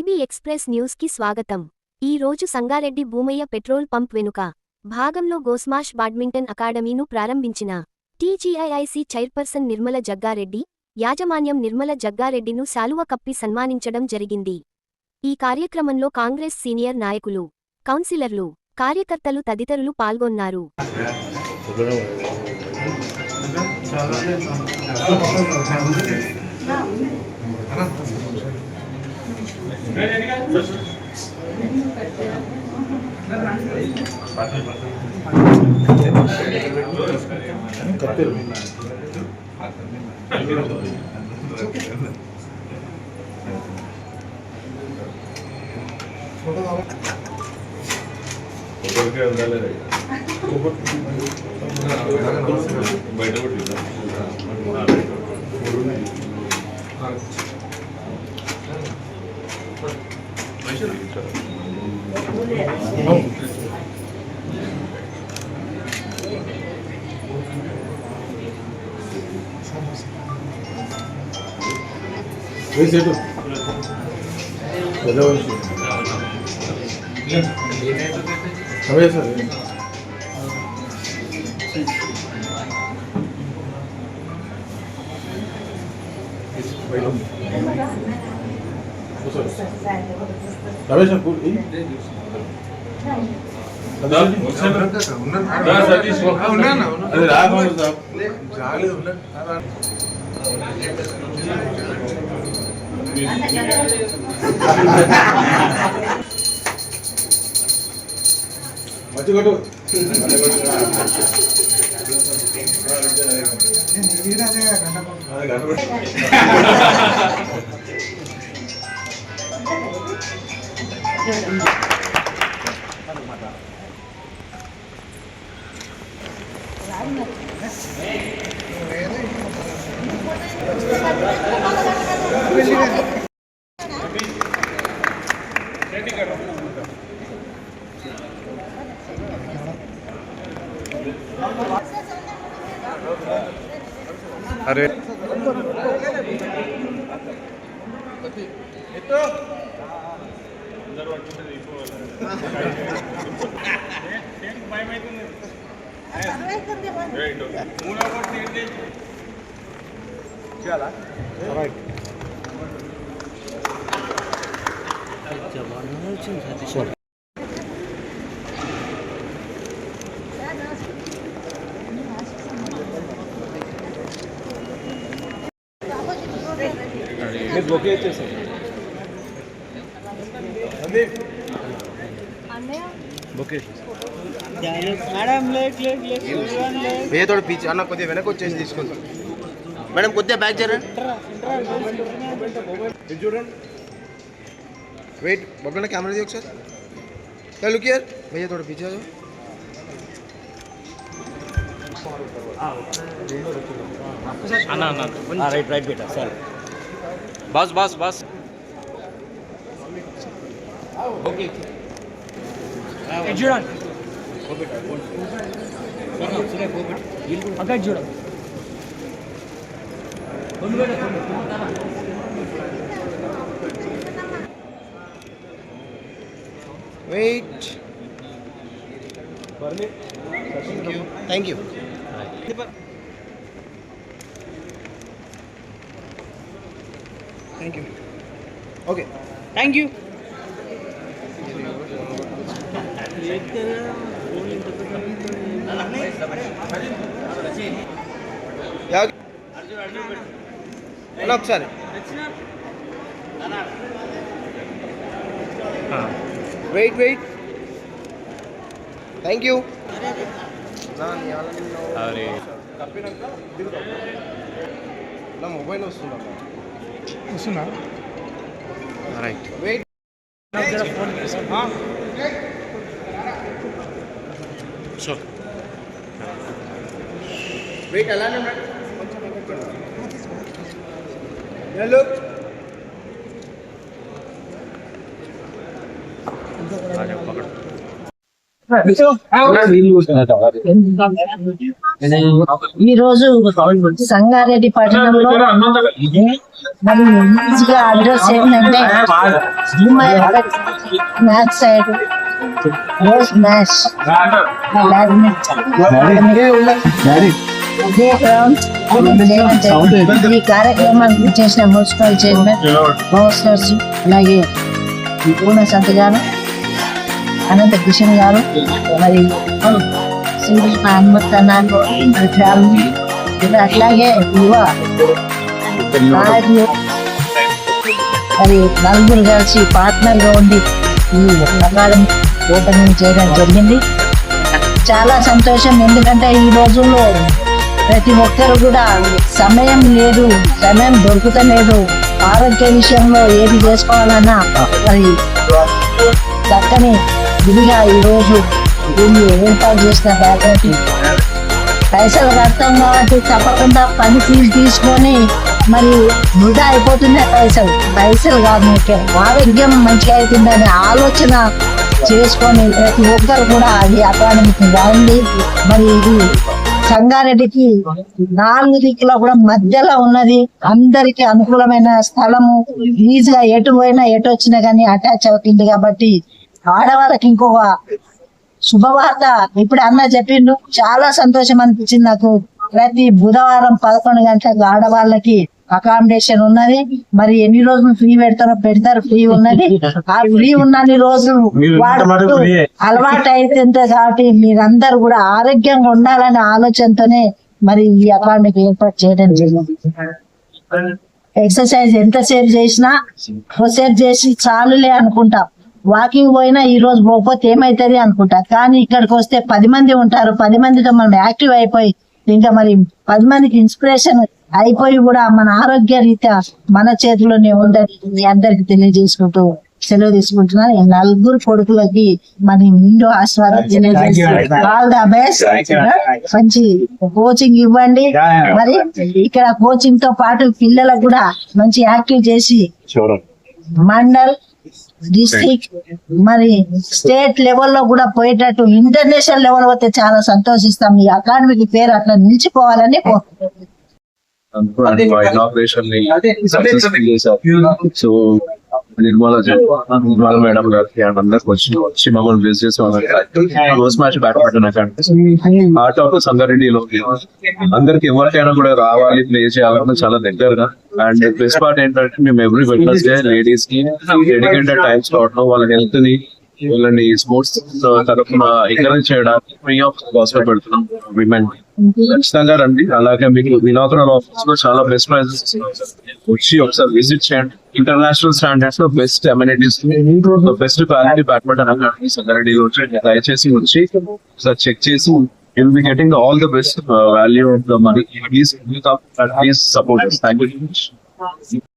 TV express news కి స్వాగతం. ఈ రోజు సంగారెడ్డి భూమయ్య పెట్రోల్ పంప్ వెనుక భాగంలో గోస్మాష్ బ్యాడ్మింటన్ అకాడమీను ప్రారంభించిన టీజీఐఐసీ చైర్పర్సన్ నిర్మల జగ్గారెడ్డి, యాజమాన్యం నిర్మల జగ్గారెడ్డిను శాలువ కప్పి సన్మానించడం జరిగింది. ఈ కార్యక్రమంలో కాంగ్రెస్ సీనియర్ నాయకులు, కౌన్సిలర్లు, కార్యకర్తలు తదితరులు పాల్గొన్నారు. अरे ఓకే भैया थोड़ा पीछे अన్న కొద్దిగా వెనక వచ్చేసి తీసుకోండి మేడం కొద్దిగా బ్యాక్ జరగండి చూడండి वेट बबलू ने कैमरा दिया सर क्या लुक यार भैया थोड़ा पीछे आ जाओ అన్న అన్న రైట్ రైట్ బేటా sir bus bus bus okay చూడండి అక్కడ చూడండి wait thank you thank you okay thank you ఒకసారి వెయిట్ వెయిట్ థ్యాంక్ యూ నా మొబైల్ వస్తుందా రైట్ వెయిట్ వెయిట్ అలానే हेलो ఈ రోజు సంగారెడ్డి పట్టణంలో మరి ఈజీగా అడ్రస్ ఏంటంటే మ్యాథ్ సైడ్ రోజ్ మ్యాథ్స్ ఈ కార్యక్రమాన్ని చేసిన మున్సిపల్ చైర్మన్ కౌన్సిలర్స్ అలాగే పూర్ణ సంత గారు అనంత కిషన్ గారు మరి హనుమత్ ఫ్యామిలీ అట్లాగే యువ నాయకులు మరి నలుగురు కలిసి పార్ట్నర్ గా ఉండి ఈ అకాడమీ ఓపెనింగ్ చేయడం జరిగింది. చాలా సంతోషం, ఎందుకంటే ఈ రోజుల్లో ప్రతి ఒక్కరు కూడా సమయం లేదు, సమయం దొరుకుతలేదు. ఆరోగ్య విషయంలో ఏది చేసుకోవాలన్నా మరి చక్కని విధిగా ఈరోజు దీన్ని ఏర్పాటు చేసిన ఫ్యాకల్టీ పైసలు కడతాం కాబట్టి తప్పకుండా పని తీసుకొని మరి వృధా అయిపోతున్నాయి పైసలు కాదు ముఖ్యం, ఆరోగ్యం మంచిగా అవుతుందనే ఆలోచన చేసుకొని ప్రతి ఒక్కరు కూడా అది అకాడమీకి రాండి. మరి ఇది సంగారెడ్డికి 4 దిక్కుల కూడా మధ్యలో ఉన్నది, అందరికి అనుకూలమైన స్థలము, ఈజీగా ఎటు పోయినా ఎటు వచ్చినా కానీ అటాచ్ అవుతుంది. కాబట్టి ఆడవాళ్ళకి ఇంకొక శుభవార్త ఇప్పుడు అన్న చెప్పిండు, చాలా సంతోషం అనిపించింది నాకు. ప్రతి బుధవారం 11 గంటలకు ఆడవాళ్ళకి అకామిడేషన్ ఉన్నది. మరి ఎన్ని రోజులు ఫ్రీ పెడతారు, ఫ్రీ ఉన్నది. ఆ ఫ్రీ ఉన్నన్ని రోజులు అలవాటు అయితే కాబట్టి మీరందరూ కూడా ఆరోగ్యంగా ఉండాలనే ఆలోచనతోనే మరి ఈ అకాడమీకి ఏర్పాటు చేయడం జరిగింది. ఎక్సర్సైజ్ ఎంతసేపు చేసినా కొద్దిసేపు చేసి చాలులే అనుకుంటాం, వాకింగ్ పోయినా ఈ రోజు పోకపోతే ఏమైతుంది అనుకుంటా. కానీ ఇక్కడికి వస్తే 10 మంది ఉంటారు, 10 మందితో మనం యాక్టివ్ అయిపోయి ఇంకా మరి 10 మందికి ఇన్స్పిరేషన్ అయిపోయి కూడా మన ఆరోగ్య రీత్యా మన చేతిలోనే ఉందని మీ అందరికి తెలియజేసుకుంటూ సెలవు తీసుకుంటున్నాను. ఈ 4 కొడుకులకి మరి నిండు ఆస్వాదం, ఆల్ ద బెస్ట్. మంచి కోచింగ్ ఇవ్వండి. మరి ఇక్కడ కోచింగ్ తో పాటు పిల్లలకు కూడా మంచి యాక్టివ్ చేసి మండల్, డిస్ట్రిక్ట్ మరి స్టేట్ లెవెల్లో కూడా పోయేటట్టు ఇంటర్నేషనల్ లెవెల్ పోతే చాలా సంతోషిస్తాం. ఈ అకాడమీకి పేరు అట్లా నిలిచిపోవాలని కోరుకుంటున్నాం. ఇనాగ్రేషన్ సో నిర్మల మేడం గారికి అండ్ అందరికి వచ్చి మమ్మల్ని విజిట్ చేసి first match badminton art of సంగారెడ్డిలో అందరికి ఎవరికైనా కూడా రావాలి, ప్లే చేయాలన్నా చాలా దగ్గరగా. అండ్ బెస్ట్ పార్ట్ ఏంటంటే మేము ఎవ్రీ వెడ్నెస్డే లేడీస్ కి డెడికేటెడ్ టైం స్లాట్ లో వాళ్ళ హెల్త్ ని వీళ్ళని స్పోర్ట్స్ తరఫున ఎంకరేజ్ చేయడానికి ఫ్రీ ఆఫ్ కాస్ట్ లో పెడుతున్నాం విమెన్. ఖచ్చితంగా రండి. అలాగే మీకు ఇనాగ్రల్ ఆఫీస్ లో చాలా బెస్ట్ ప్రైజెస్ వచ్చి ఒకసారి విజిట్ చేయండి. ఇంటర్నేషనల్ స్టాండర్డ్స్ లో best amenities, best quality badminton academy సంగారెడ్డిలో దయచేసి వచ్చి ఒకసారి చెక్ చేసి you'll be getting all the best value of the money. Please support us. Thank you very much.